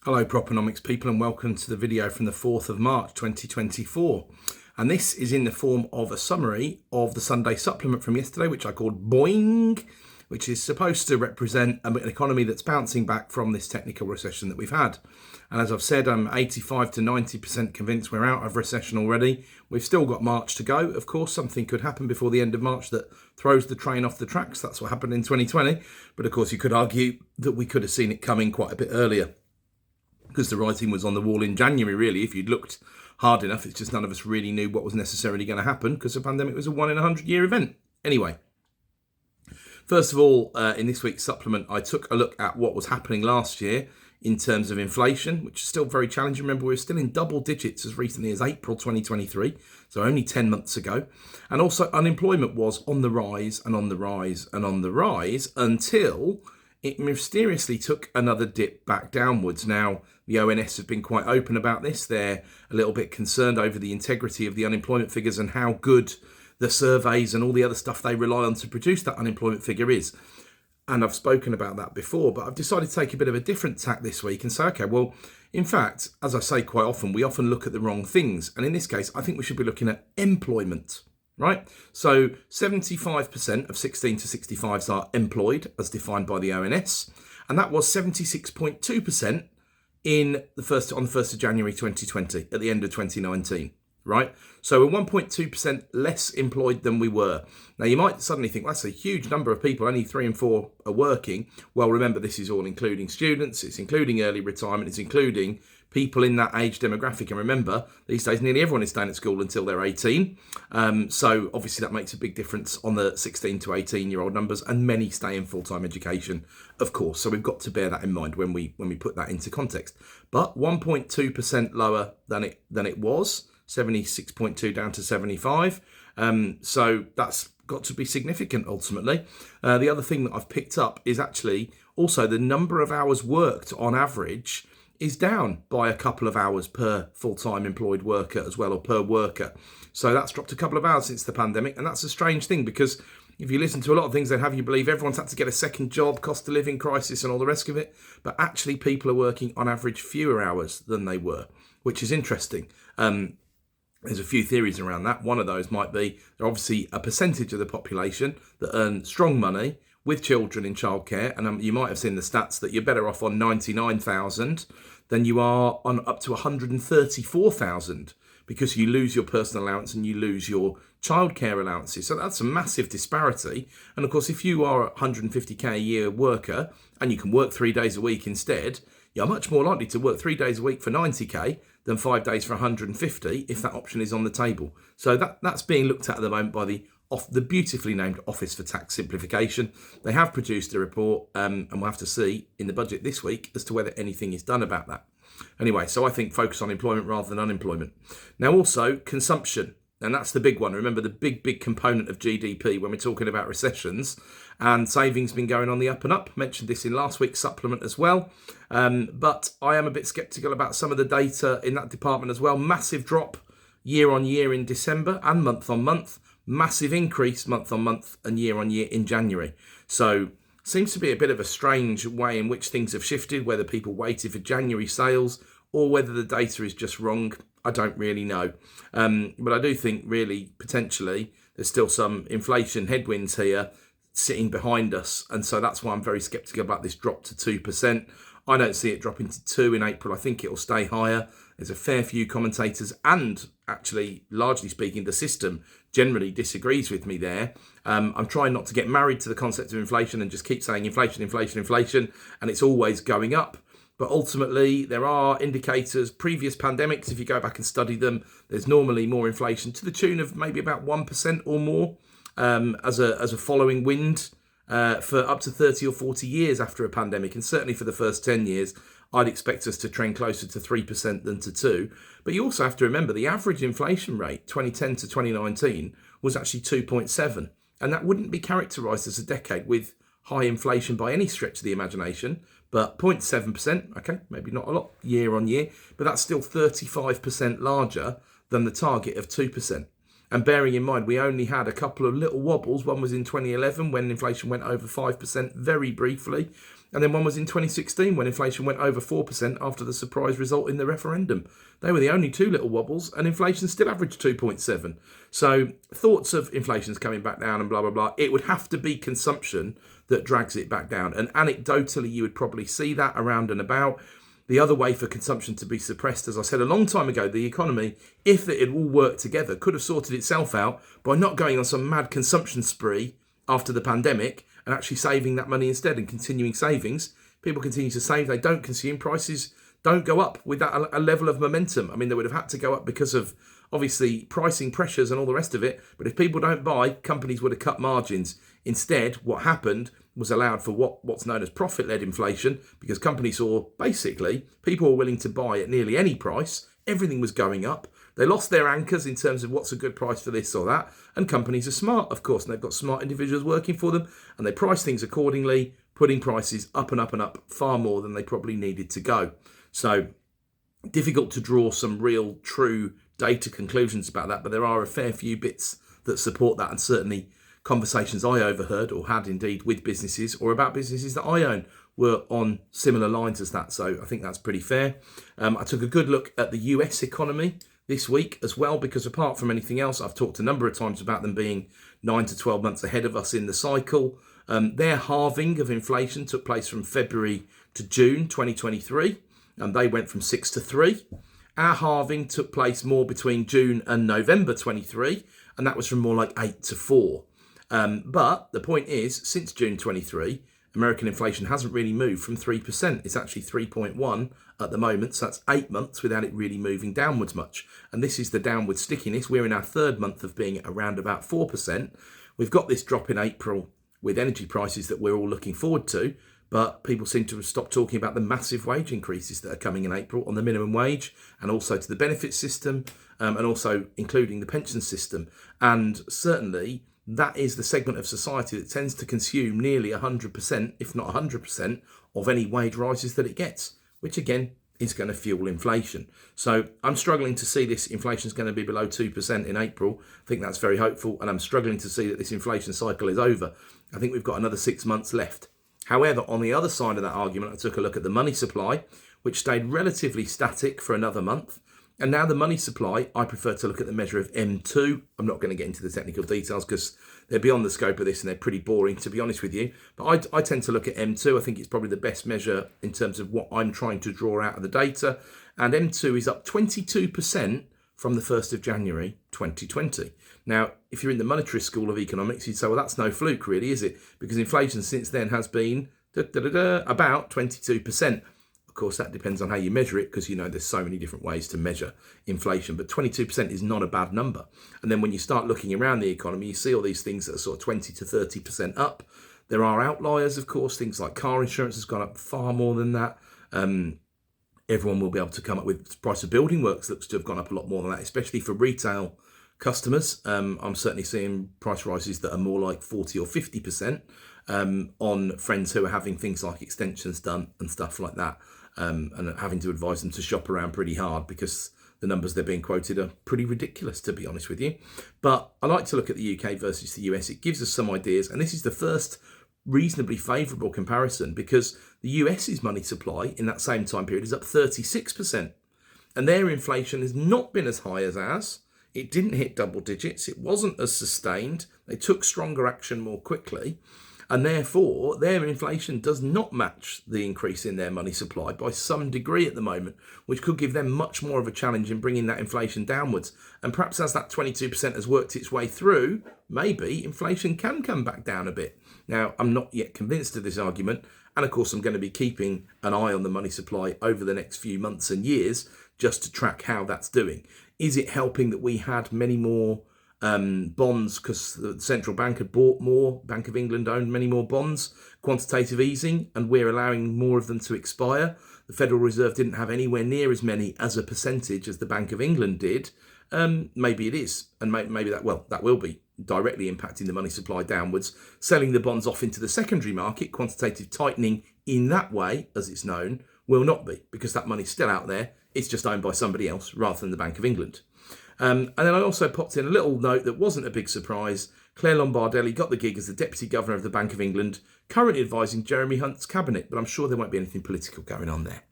Hello Proponomics people, and welcome to the video from the 4th of March 2024. And this is in the form of a summary of the Sunday supplement from yesterday, which I called Boing, which is supposed to represent an economy that's bouncing back from this technical recession that we've had. And as I've said, I'm 85 to 90% convinced we're out of recession already. We've still got March to go. Of course, something could happen before the end of March that throws the train off the tracks. That's what happened in 2020. But of course, you could argue that we could have seen it coming quite a bit earlier, because the writing was on the wall in January, really. If you'd looked hard enough, it's just none of us really knew what was necessarily going to happen, because the pandemic was a 1 in 100 year event. Anyway, first of all, in this week's supplement, I took a look at what was happening last year in terms of inflation, which is still very challenging. Remember, we were still in double digits as recently as April 2023, so only 10 months ago. And also unemployment was on the rise and on the rise and on the rise until it mysteriously took another dip back downwards. Now, the ONS have been quite open about this. They're a little bit concerned over the integrity of the unemployment figures and how good the surveys and all the other stuff they rely on to produce that unemployment figure is. And I've spoken about that before, but I've decided to take a bit of a different tack this week and say, okay, well, in fact, as I say quite often, we often look at the wrong things. And in this case, I think we should be looking at employment. Right? So 75% of 16 to 65s are employed as defined by the ONS. And that was 76.2% on the 1st of January 2020, at the end of 2019. Right? So we're 1.2% less employed than we were. Now, you might suddenly think, well, that's a huge number of people, only 3 and 4 are working. Well, remember, this is all including students, it's including early retirement, it's including people in that age demographic. And remember, these days, nearly everyone is staying at school until they're 18. So obviously that makes a big difference on the 16 to 18-year-old numbers, and many stay in full-time education, of course. So we've got to bear that in mind when we put that into context. But 1.2% lower than it was. 76.2 down to 75. So that's got to be significant ultimately. The other thing that I've picked up is actually also the number of hours worked on average is down by a couple of hours per full-time employed worker as well, or per worker. So that's dropped a couple of hours since the pandemic. And that's a strange thing, because if you listen to a lot of things, they'd have you believe everyone's had to get a second job, cost of living crisis and all the rest of it. But actually people are working on average fewer hours than they were, which is interesting. There's a few theories around that. One of those might be there are obviously a percentage of the population that earn strong money with children in childcare. And you might have seen the stats that you're better off on 99,000 than you are on up to 134,000, because you lose your personal allowance and you lose your childcare allowances. So that's a massive disparity. And of course, if you are a 150k a year worker and you can work 3 days a week instead, you're much more likely to work 3 days a week for 90k than 5 days for 150 if that option is on the table. So that's being looked at the moment by the beautifully named Office for Tax Simplification. They have produced a report, and we'll have to see in the budget this week as to whether anything is done about that. Anyway, so I think focus on employment rather than unemployment. Now also consumption. And that's the big one. Remember, the big component of GDP when we're talking about recessions. And savings been going on the up and up. Mentioned this in last week's supplement as well. But I am a bit sceptical about some of the data in that department as well. Massive drop year on year in December and month on month. Massive increase month on month and year on year in January. So seems to be a bit of a strange way in which things have shifted, whether people waited for January sales or whether the data is just wrong. I don't really know. But I do think really potentially there's still some inflation headwinds here sitting behind us. And so that's why I'm very sceptical about this drop to 2%. I don't see it dropping to 2 in April. I think it'll stay higher. There's a fair few commentators, and actually, largely speaking, the system generally disagrees with me there. I'm trying not to get married to the concept of inflation and just keep saying inflation, and it's always going up. But ultimately, there are indicators, previous pandemics, if you go back and study them, there's normally more inflation to the tune of maybe about 1% or more as a following wind for up to 30 or 40 years after a pandemic. And certainly for the first 10 years, I'd expect us to trend closer to 3% than to 2%. But you also have to remember the average inflation rate, 2010 to 2019, was actually 2.7. And that wouldn't be characterised as a decade with high inflation by any stretch of the imagination. But 0.7%, okay, maybe not a lot year on year, but that's still 35% larger than the target of 2%. And bearing in mind, we only had a couple of little wobbles. One was in 2011 when inflation went over 5% very briefly. And then one was in 2016 when inflation went over 4% after the surprise result in the referendum. They were the only two little wobbles, and inflation still averaged 2.7. So thoughts of inflation's coming back down and blah, blah, blah. It would have to be consumption that drags it back down. And anecdotally, you would probably see that around and about. The other way for consumption to be suppressed, as I said a long time ago, the economy, if it had all worked together, could have sorted itself out by not going on some mad consumption spree after the pandemic and actually saving that money instead and continuing savings. People continue to save, they don't consume, prices don't go up with that a level of momentum. I mean, they would have had to go up because of obviously pricing pressures and all the rest of it. But if people don't buy, companies would have cut margins. Instead, what happened was allowed for what's known as profit-led inflation, because companies saw basically people were willing to buy at nearly any price. Everything was going up. They lost their anchors in terms of what's a good price for this or that. And companies are smart, of course, and they've got smart individuals working for them, and they price things accordingly, putting prices up and up and up far more than they probably needed to go. So difficult to draw some real true data conclusions about that, but there are a fair few bits that support that, and certainly conversations I overheard or had indeed with businesses or about businesses that I own were on similar lines as that. So I think that's pretty fair. I took a good look at the US economy this week as well, because apart from anything else, I've talked a number of times about them being 9 to 12 months ahead of us in the cycle. Their halving of inflation took place from February to June 2023, and they went from 6 to 3. Our halving took place more between June and November 23, and that was from more like 8 to 4. But the point is, since June 23, American inflation hasn't really moved from 3%. It's actually 3.1 at the moment. So that's 8 months without it really moving downwards much. And this is the downward stickiness. We're in our third month of being at around about 4%. We've got this drop in April with energy prices that we're all looking forward to. But people seem to have stopped talking about the massive wage increases that are coming in April on the minimum wage and also to the benefit system, and also including the pension system. And certainly that is the segment of society that tends to consume nearly 100%, if not 100%, of any wage rises that it gets, which again is going to fuel inflation. So I'm struggling to see this inflation is going to be below 2% in April. I think that's very hopeful, and I'm struggling to see that this inflation cycle is over. I think we've got another 6 months left. However, on the other side of that argument, I took a look at the money supply, which stayed relatively static for another month. And now the money supply, I prefer to look at the measure of M2. I'm not going to get into the technical details because they're beyond the scope of this and they're pretty boring, to be honest with you. But I tend to look at M2. I think it's probably the best measure in terms of what I'm trying to draw out of the data. And M2 is up 22% from the 1st of January 2020. Now, if you're in the monetary school of economics, you'd say, well, that's no fluke, really, is it? Because inflation since then has been about 22%. Of course, that depends on how you measure it, because, you know, there's so many different ways to measure inflation. But 22% is not a bad number. And then when you start looking around the economy, you see all these things that are sort of 20 to 30% up. There are outliers, of course. Things like car insurance has gone up far more than that. Everyone will be able to come up with the price of building works looks to have gone up a lot more than that, especially for retail customers. I'm certainly seeing price rises that are more like 40 or 50% on friends who are having things like extensions done and stuff like that. And having to advise them to shop around pretty hard because the numbers they're being quoted are pretty ridiculous, to be honest with you. But I like to look at the UK versus the US. It gives us some ideas. And this is the first reasonably favourable comparison, because the US's money supply in that same time period is up 36%. And their inflation has not been as high as ours. It didn't hit double digits. It wasn't as sustained. They took stronger action more quickly. And therefore, their inflation does not match the increase in their money supply by some degree at the moment, which could give them much more of a challenge in bringing that inflation downwards. And perhaps as that 22% has worked its way through, maybe inflation can come back down a bit. Now, I'm not yet convinced of this argument. And of course, I'm going to be keeping an eye on the money supply over the next few months and years just to track how that's doing. Is it helping that we had many more bonds because the central bank had bought more, Bank of England owned many more bonds, quantitative easing, and we're allowing more of them to expire? The Federal Reserve didn't have anywhere near as many as a percentage as the Bank of England did. Maybe it is, and maybe that will be directly impacting the money supply downwards. Selling the bonds off into the secondary market, quantitative tightening in that way, as it's known, will not be, because that money's still out there. It's just owned by somebody else rather than the Bank of England. And then I also popped in a little note that wasn't a big surprise. Claire Lombardelli got the gig as the Deputy Governor of the Bank of England, currently advising Jeremy Hunt's cabinet, but I'm sure there won't be anything political going on there.